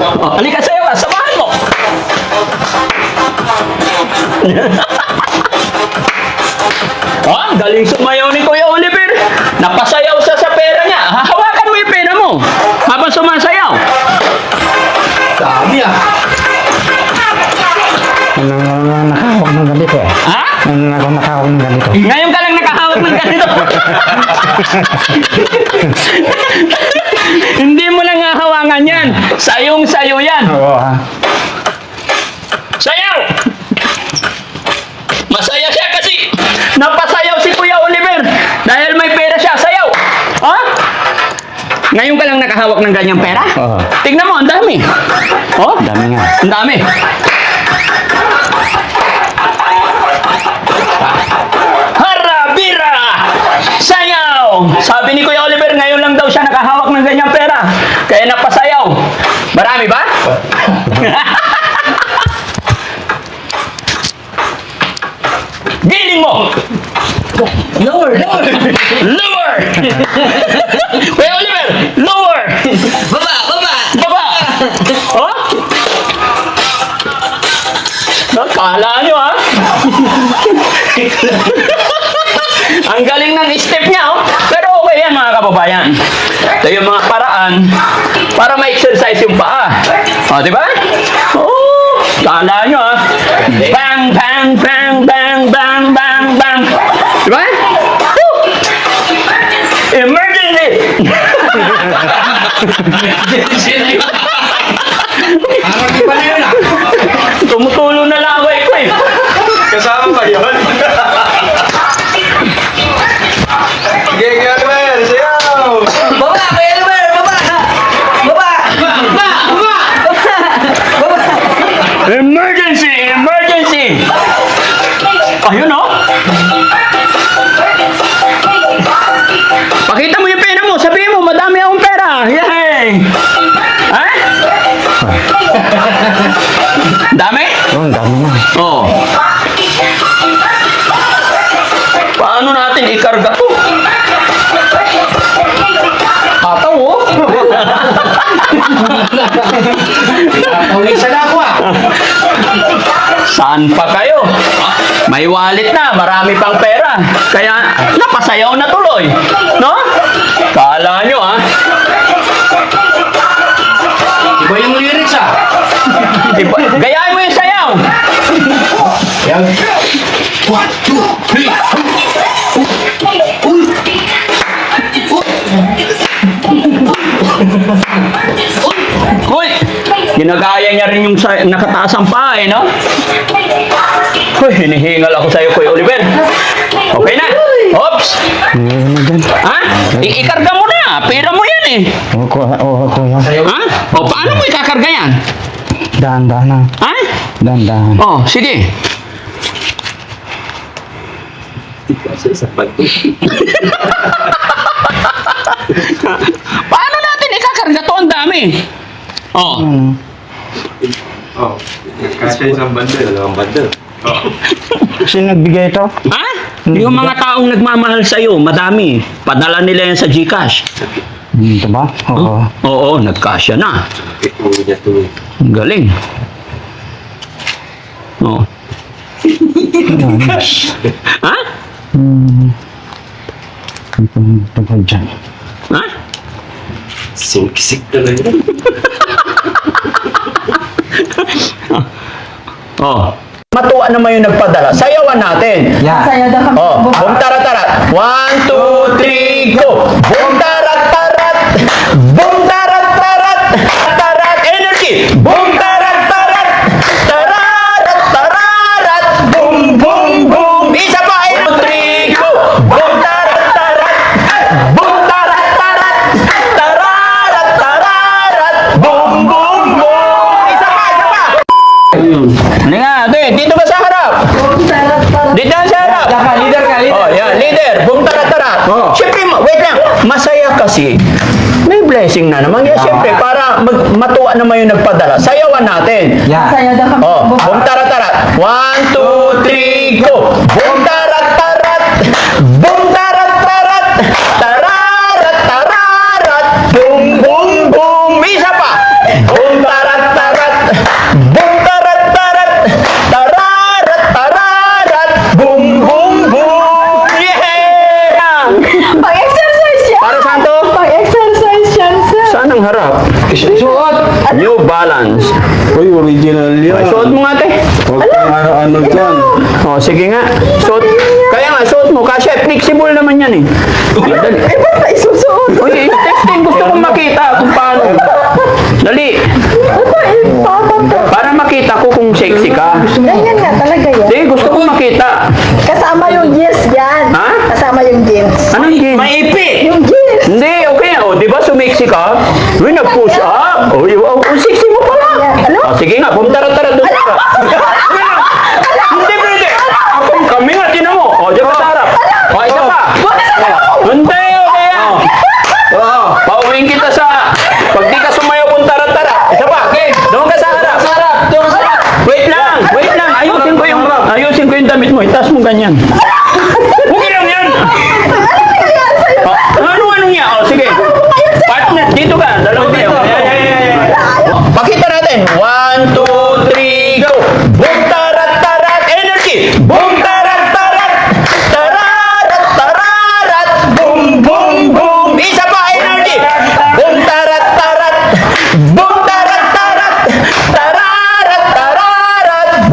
Oh, halika sayaw ka, samahan mo. Oh, galing sumayaw ni Kuya Oliver. Napasayaw siya sa pera niya. Hahawakan mo yung pera mo habang sumasayaw. Dami ah. Nakahawak ng ganito eh. Ha? Nakahawak ng ganito. Ngayon ka lang nakahawak ng ganito. Hindi mo lang hahawangan yan. Sayong-sayo yan. Oo ha. Sayaw! Masaya siya kasi napasayaw si Kuya Oliver dahil may pera siya. Sayaw! Ha? Ngayon ka lang nakahawak ng ganyang pera? Oo. Tignan mo, ang dami. Oh? Dami nga. Ang dami. Harabira! Sayaw! Sabi ni Kuya Oliver, ngayon lang daw siya nakahawak ng ganyang pera. Kaya napasayaw. Marami ba? Giling mo! Lower, lower. Lower! Kuya Oliver, lower! Baba, baba. Baba! Oh? Kala nyo, ha? Ang galing ng step niya, oh. Pero okay yan, mga kababayan. Ito yung mga paraan para ma-exercise yung paa. O, di ba? Oh, kala nyo, ha? Bang, bang, bang, bang, bang, bang, bang. Di ba? Woo! Emergency! Parang di ba na yun ah? Tumutulo na laway ko eh. Kasama ba yun? Sige, kaya naman yan. Sayaw! Baba, kaya naman! Baba! Baba! Baba! Baba! Baba! Emergency! Emergency! Ayun, oh. Pakita mo yung pera mo. Sabihin mo, madami akong pera. Yay! Ha? Dami? Oo, dami nga. Oo. Paano natin ikarga to? Ataw, oh. Pawisan na ako ah! Saan pa kayo? May wallet na, marami pang pera. Kaya napasayaw na tuloy. No? Kala nyo, ha? Iba yung lyrics ah! Gayahin mo yung sayaw. Yan. 1, 2, 3. Uy! Ginagaya niya rin yung nakataas ang paa, eh, no? Uy, hinihingal ako sa'yo, Kuya Oliver. Okay na? Oops! Ngayon na dyan. Ha? Ikarga mo na. Pera mo yan, eh. Oo, kuya. Ha? O, paano mo ikakarga yan? Dahan-dahan na. Ha? Dahan-dahan. Oh, sige. Paano natin ikakarga to? Ang dami. Oh. Ano? Oh, kasi isang bundle, dalawang bundle. Sino nagbigay ito? Ha? Yung mga taong nagmamahal sa'yo, madami. Padala nila yan sa GCash. Ito ba? Oo. Oo, nagkasya na. Ito niya to. Ang galing. Oh. Ha? Ito ba dyan? Ha? Siksik talaga. Oh. Matuwa naman yung nagpadala. Sayawan natin. Yeah. Oh, bum tarat tarat. 1, 2, 3, go. Bum tarat tarat. Bum tarat tarat. Tarat energy. Bum tarat tarat. Tarat tarat. Bum bum bum. Isa pa. 1, 2, 3, go. Bum tarat tarat. Bum tarat tarat. Tarat tarat. Bum bum bum. Isa pa, isa pa. Hindi nga, dito ba sa harap? Dito na sa harap. Leader ka, leader. Oh, yan, leader. Boom, tara-tara. Oh. Siyempre, wait lang. Masaya kasi. May blessing na naman. Yan, siyempre, para matuwa naman yung nagpadala. Sayawan natin. Yeah. Oh, boom, tara-tara. 1, 2, 3, go. Boom, tarat-tarat. Boom, tarat-tarat. Tararat-tararat. Boom, boom, boom. Isa pa. Boom, tarat Suot. New Balance. Uy, original yan. Ay, suot mo nga, te. Huwag kang ano dyan. Oh, sige nga. Suot. Kaya nga, suot mo. Kasi flexible naman yan eh. Dali. Eh, ba't na isusuot? Uy, testing. Gusto kong makita kung paano. Dali. Aba, eh, papanta. Para makita ko kung sexy ka. Ganyan nga talaga yan. Sige, gusto kong makita. Kasama yung jeans dyan. Ha? Kasama yung jeans. Anong game? Maipi. Yung jeans. Hindi, okay na. O, di ba sumexy ka? Uy, nag-push up. O, wow, sexy mo pala. Ano? O, sige nga, tara doon ka. Hindi, pwede. Ako, kami nga, tinan mo. O, diyan ka sa harap. O, isa pa. Hindi, okay yan. Pauwiin kita sa... Pag di ka sumayaw kung tara. Isa pa. Okay, doon ka sa harap. Wait lang. Ayusin ko yung damit mo. Itaas mo ganyan. Okay lang yan. Ano niya? O, sige. Partner, dito ka. Dalawa kayo. Pakita natin. 1, 2, 3, go! Boom, tarat, energy! Boom, tarat! Tararat! Boom, boom, boom! Isa pa, energy! Boom, tarat! Boom, tarat! Tararat!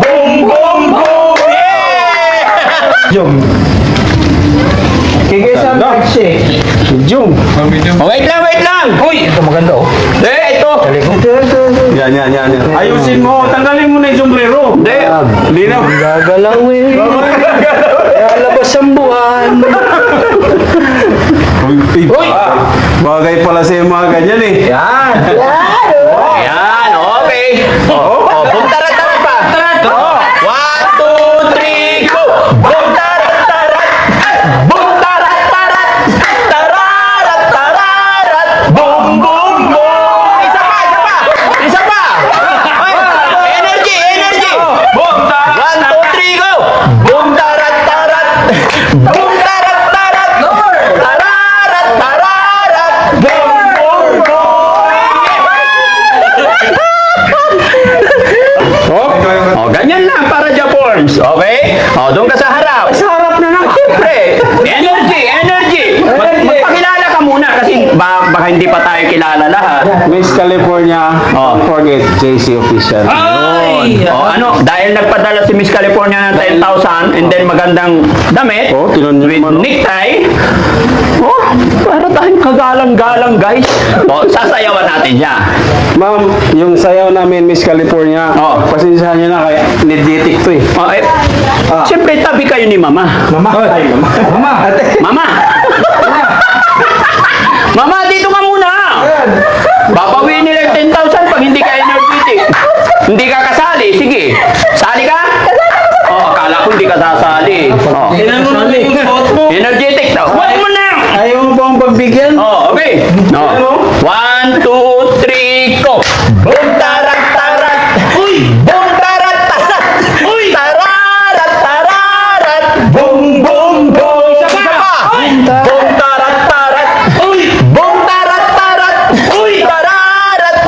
Boom, boom, boom! Yeah! Jum. Kikisa ang shake. Jum. Oh, wait lang! Uy, ito maganda oh. Ito! Yan. Ayusin mo. Tanggalin mo na yung sombrero. Hindi na. Gagalaw eh. Lalabas ang buwan. Uy. Bagay pala sa mga ganyan eh. Yan. Ayan, okay. Boom, tarat pa. 1, 2, 3, go! Boom, tarat! Boom, tarat! Tararat! Boom, boom, boom! Isa pa! Ay, energy! Boom, 1, 2, 3, go! Boom, tarat! Boom, tarat! Tararat! Boom, boom, boom! Oh, ganyan lang para Japorns, okay? Oh, doon ka sa harap. Sa harap na lang. Siyempre, energy. Magpakilala ka muna kasi baka hindi pa tayo kilala lahat. Miss California. Oh. Don't forget JC Official. Ay! Oh, ano, dahil nagpadala si Miss California ng 10,000 and then magandang damit Oh, tinan niyo with naman, oh. necktie. Oh, para tayong kagalang-galang, guys. Oh, sasayawan natin siya. Ma'am, yung sayaw namin Miss California. Oh. Pasensyahan niyo na kaya niditik to eh. Oh, siyempre, tabi kayo ni Mama. Mama. Ay, mama. Mama. Mama! Mama, dito ka muna! Babawiin nila yung 10,000 pag hindi ka energetic. Hindi ka kasali. Sige. Sali ka? Oh, akala ko hindi ka sasali. Oh. Tinanong yung suot mo. Energetic daw. Huwag mo na! Ayaw mo ba ang pagbigyan? Oh, okay. No. 1, 2, 3, go! Boom, tarat! Uy! Boom, tarat! Uy! Tararat! Boom, boom, boom! Isa pa! Boom, tarat! Uy! Boom, tarat! Uy! Tararat!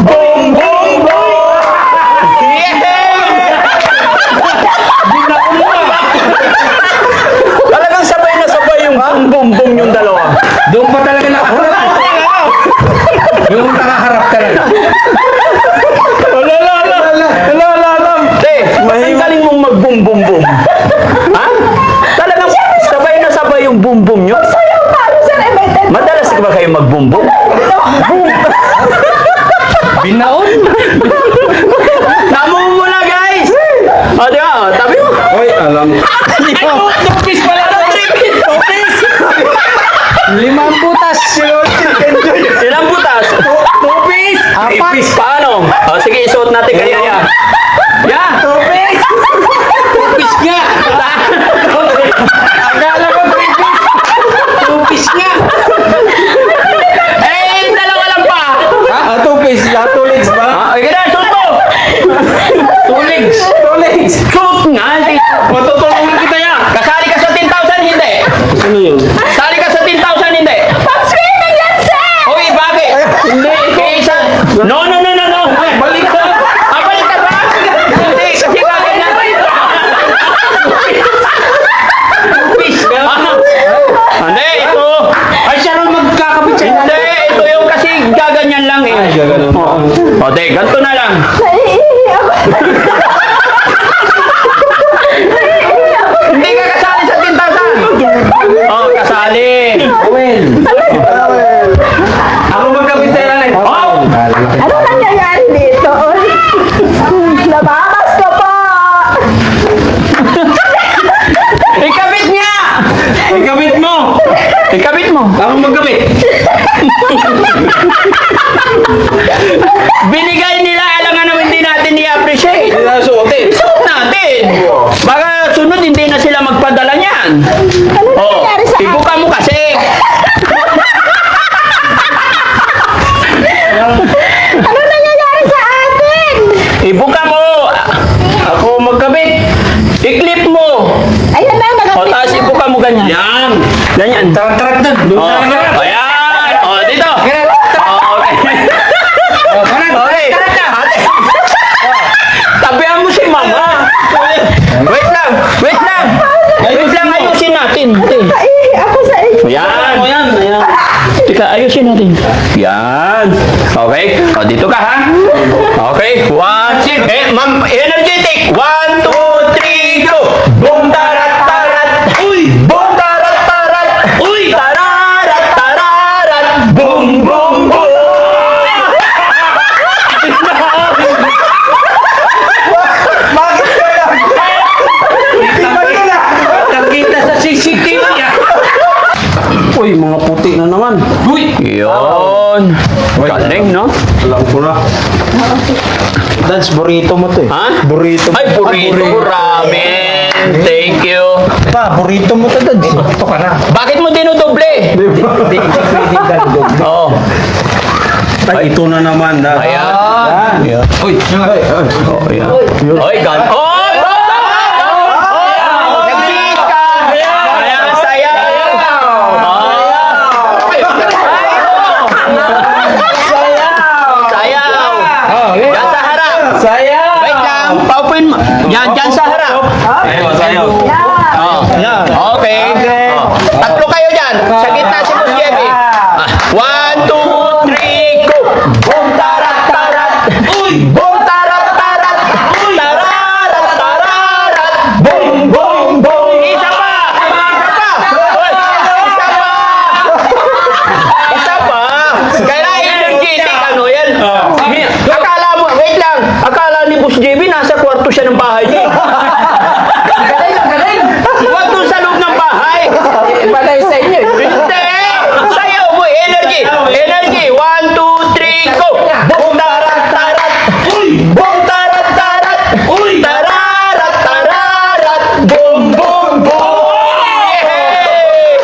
Boom, boom, boom! Yeah! Talagang sabay na sabay yung boom, boom, boom yung dalawa. Doon pa talaga nakaharap. Yung nakaharap talaga. Te, ang galing mong mag-boom, boom, boom. Ha? Talagang sabay na sabay yung boom, boom nyo? Sayaw tayo sa Emetet. Madalas ba kayo mag-boom, boom? Binaon. Namumula, guys! O, di ba? O, tabi mo. Hoy, alam. Tupis pala. Tupis. 5 butas. Ilang butas? Tupis. Ipis. Paano? O, sige, isuot natin kaya yan. Yeah! Tupis. Tupis nga. Akala ko tupis. Tupis nga. Eh, dalawa lang pa! Tupis. Two legs ba? Okay na, suot mo! Tuligs. Suot nga! Matutulungan kita yan. Kasali ka sa 10,000, hindi! Ano yun? Sali ka sa 10,000, hindi! Pag-swimming yan, sir! Uy, bakit? Hindi, kaya isa... No! Balik ka! Balik ka ba? Hindi, kasi bakit na... Tupis ka! Hindi, ito... Ay, siya rin magkakapit siya. Hindi, ito yung kasi gaganyan lang eh. Gaganon. O, te, ganito na lang. Naiihi ako. Hindi ka kasali sa 10,000. Oh, kasali. Ako magkabit sa ilalim. Oh! Ano nangyayari dito? Nabakas ko po. Ikabit niya! Ikabit mo! Ikabit mo. Ako magkabit. Binigay nila, alam nga naman hindi natin i-appreciate. Hindi na suotin. Suot natin. Baka sunod hindi na sila magpadala niyan. Ano nangyayari sa Ibuka mo kasi. Ano nangyayari sa atin? Ibuka mo. Ako magkabit. I-clip mo. Ayan na, O, nagapit tapos na. ibuka mo ganyan. Yan. Ganyan. Tarak-tarak na. Doon O, tarak na. ayan. O, dito. O, okay. Okay. Ate. Tabihan mo si mama. Wait lang. Wait lang. Wait lang, ayusin natin. Naiihi ako sa inyo. Yan. Ako yan. Ayan. Teka, ayusin natin. Yan. Okay. O, dito ka, ha? Okay. One, ma'am, energetic. 1, 2, 3, go! Boom, tarat, tarat. Uy! Boom, tarat, tarat. Uy! Tararat, tararat. Boom, boom, boom. Bakit ka lang? Nakita sa CCTV yan. Uy, mga puti na naman. Uy! Yun. Galing, no? Alam ko na. Dance, burrito mo to eh. Ha? Burrito. Ay, burrito. Ramen. Thank you. Pa, burrito mo to, Dance. Ito ka na. Bakit mo dinudoble? Hindi pwedeng gandog. Oo. Ay, ito na naman. Ayan. Yan. Uy, Oh, yan. Oy, gan. Oy! Nag-beat ka! Ayan, saya! Sayaw! Yan sa harap! Wait lang, paupuin mo. Yan, dyan sa harap. Ayun, sayo. Oh. Yan. Okay. Oh. Tatlo kayo dyan. Sa gitna si Boss Jebby. 1, 2, 3, go! Boom, tarat, tarat! Uy! Boom, tarat, tarat! Uy! Tararat, tararat! Boom, boom, boom! Isa pa! Isa pa! Uy! Isa pa! Isa pa! Kaya energetic, ano yan? Akala mo, wait lang. Akala ni Boss Jebby, nasa kwarto siya ng bahay niya. Huwag doon sa loob ng bahay. Ibalay sa inyo. Hindi! Sayaw mo, energy! Energy! 1, 2, 3, go! Boom, tarat, tarat! Uy! Boom, tarat, tarat! Uy! Tararat, tararat! Boom, boom, boom! Yay!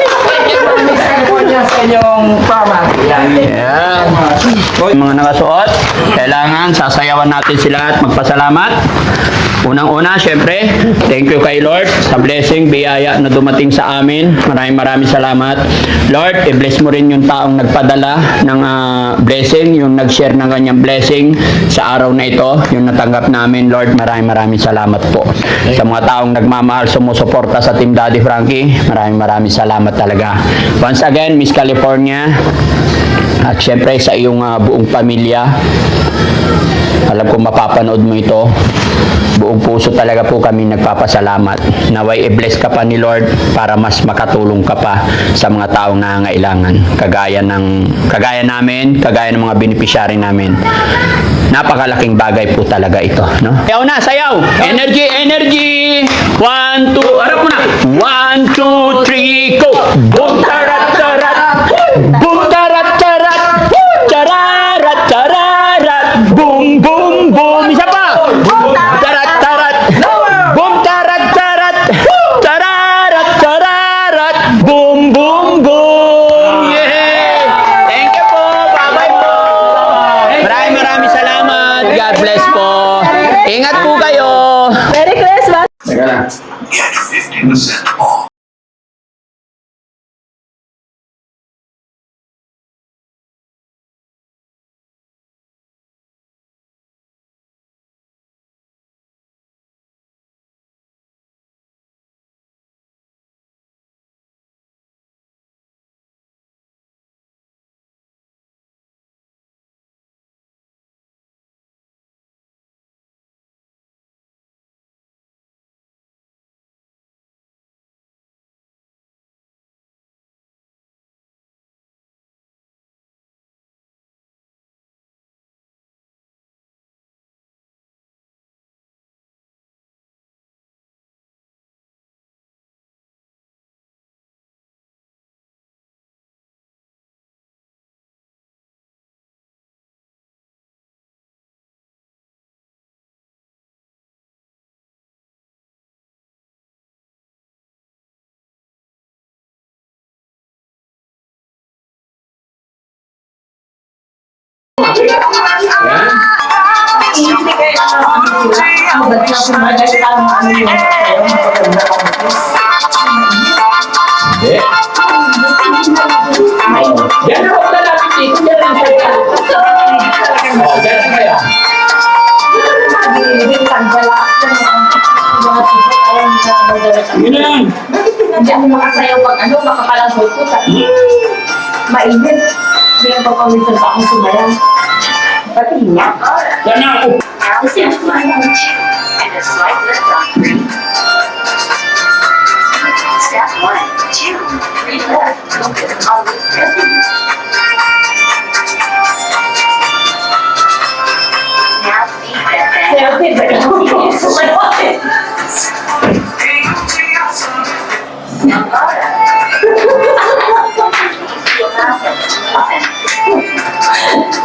Kanya sa inyong pama. Yan. Yan. Mga nakasuot, kailangan sasayawan natin sila at magpasalamat. Unang-una, syempre, thank you kay Lord sa blessing, biyaya na dumating sa amin. Maraming salamat. Lord, i-bless mo rin yung taong nagpadala ng blessing, yung nag-share ng kanyang blessing sa araw na ito, yung natanggap namin. Lord, maraming salamat po. Sa mga taong nagmamahal, sumusuporta sa Team Daddy Frankie, maraming salamat talaga. Once again, Miss California, at syempre sa iyong buong pamilya, alam ko mapapanood mo ito. Buong puso talaga po kami nagpapasalamat. Naway i-bless ka pa ni Lord para mas makatulong ka pa sa mga taong nangangailangan. Kagaya namin, kagaya ng mga beneficiary namin. Napakalaking bagay po talaga ito, no? Sayaw na, sayaw! Energy, energy! 1, 2, harap mo na! 1, 2, 3, go! Boom, tarat, tarat! Boom, tarat, tarat! Chararat, chararat! Boom, boom, boom! Isa pa! Tarat, tarat! Boom, tarat, tarat! Chararat, chararat! Boom, boom, boom! Yay! Thank you po! Bye-bye po! Maraming salamat! God bless po! Ingat po kayo! Merry Christmas! Teka lang. Get 50% off. Hindi. Yan na huwag na namin dito. Yan lang sa'yo. Oh, ganun kaya. Yun na yan. Hindi ako makasayaw pag ano, makakalasol ko sa mainit. Hindi ako paminsan pa akong sumayaw. Pati niya. Yan na ako. Step 1, 2, and a slight lift on 3. Step 1, 2, 3, 4. Focus on the rhythm. Now feet that bend. Sayaw din ba yung sumayaw?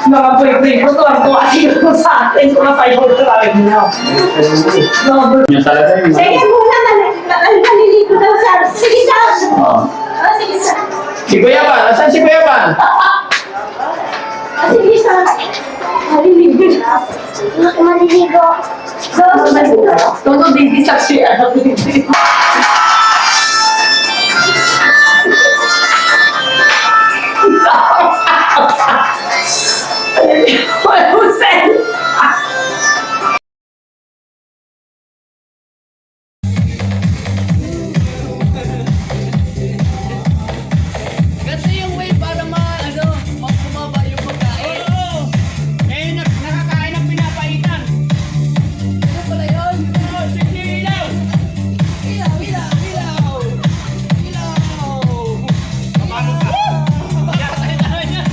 Mga boyfriend ko, tuwang-tuwa siguro sa atin. Kumasayaw ko talaga niya. Yan talaga yun. Sige muna, naliligo daw sa... Sige sa... Oh. Sige sa... Si Kuya Ban, asan si Kuya Ban? Sige sa... Maliligo. Maliligo. Todo din sa siya. Kasi yung way para mababa yung pagkain. Oo! Eh, nakakain ng pinapaitan. Ano pala yun? Oh, sige, ilaw! Ilaw, ilaw, ilaw! Ilaw! Paano ka? Kaya tayo niya.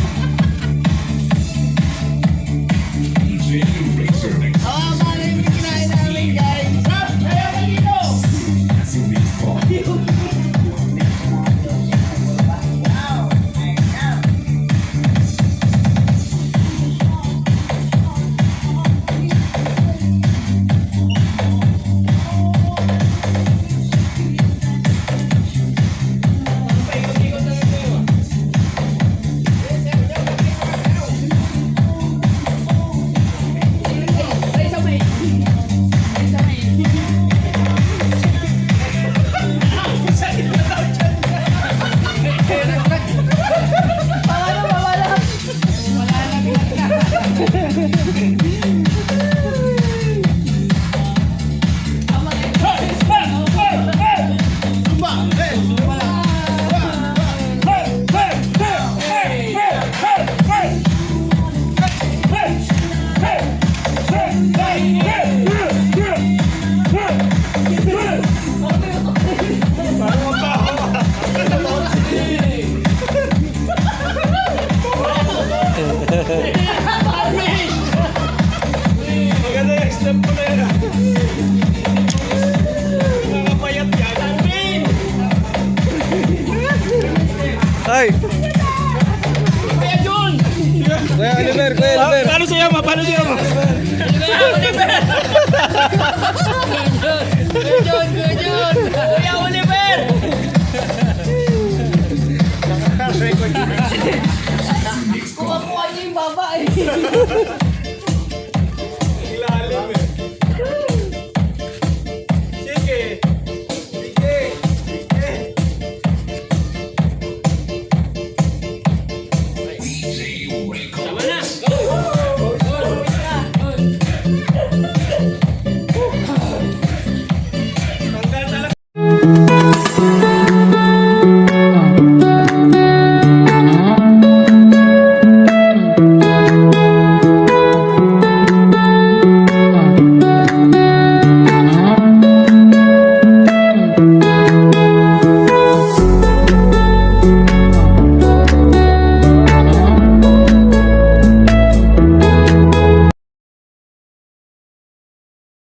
Mali yung kinain namin, guys. Sab, kaya ka dito! Maganda yung step ko na yan. Mga payat yan. Ay! Kuya Jun! Kuya Oliver, Kuya Oliver. Paano siya ma? Paano siya ma? Kuya Oliver! Kuya Jun! Kuya Jun! Kuya Oliver! Kumakuha niya yung baba eh. Ilalim eh. Sige. Sige. Sige. Tama na! Go! Tanggal talaga.